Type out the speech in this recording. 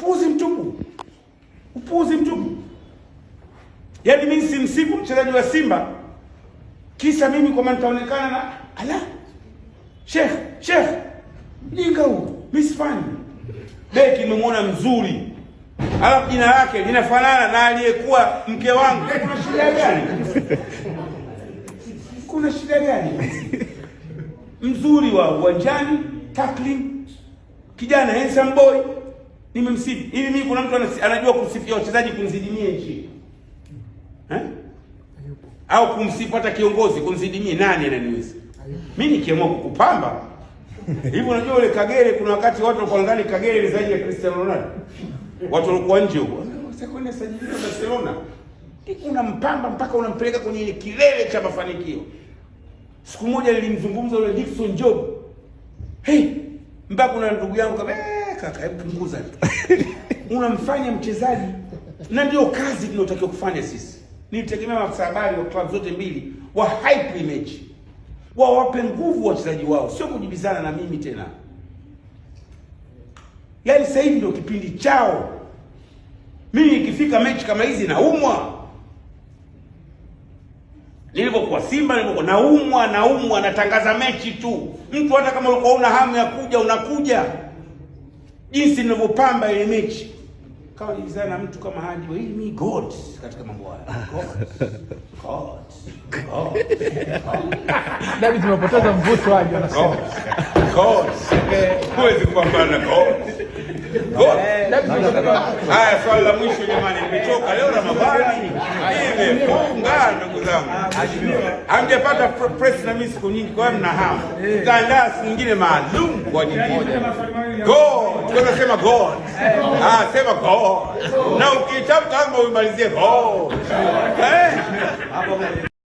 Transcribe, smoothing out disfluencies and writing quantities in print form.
Upuuzi mtupu. Upuuzi mtupu. Yaani mimi simsifu mchezaji wa Simba kisa mimi kwa nitaonekana na ala. Sheikh. Jinga huo. Mimi sifanyi. Beki nimemwona mzuri. Alafu jina lake linafanana na aliyekuwa mke wangu. Kuna shida gani? Kuna shida gani? Mzuri wa uwanjani, tackling, kijana handsome boy, nimemsifu. Hivi mimi kuna mtu anajua kumsifia wachezaji kunizidimia nchi? Au kumsifu hata kiongozi kunizidimia, nani ananiweza? Mimi nikiamua kukupamba. Hivi unajua ule Kagere kuna wakati watu walikuwa ndani Kagere ni zaidi ya Cristiano Ronaldo. Watu walikuwa nje huko. Sasa kwenda sajiliwa Barcelona. Unampamba mpaka unampeleka kwenye ile kilele cha mafanikio. Siku moja nilimzungumza yule Dickson Job. Mpaka kuna ndugu yangu kama kaka hebu punguza tu. Unamfanya mchezaji na ndio kazi tunayotakiwa kufanya sisi. Nilitegemea maafisa habari wa klabu zote mbili wa hype image. Wawape nguvu wachezaji wao, sio kujibizana na mimi tena. Yaani sasa hivi ndio kipindi chao. Mimi ikifika mechi kama hizi naumwa. Nilipokuwa Simba nilipokuwa naumwa natangaza mechi tu. Mtu hata kama ulikuwa una hamu ya kuja unakuja. Jinsi nilivyopamba ile mechi. Kama nilizana na mtu kama Haji wa hii God katika mambo haya. God. Dabi tumepoteza mvuto Haji anasema. God. Huwezi kupambana God. Haya, swali la mwisho jamani, nimechoka leo Ramadhani. Nimefunga ndugu zangu. Hamjapata press na mimi siku nyingi kwa mna hamu. Tutaandaa siku nyingine maalum kwa ajili moja. God, tunasema God. Sema God. Na ukitamka kama umalizie God.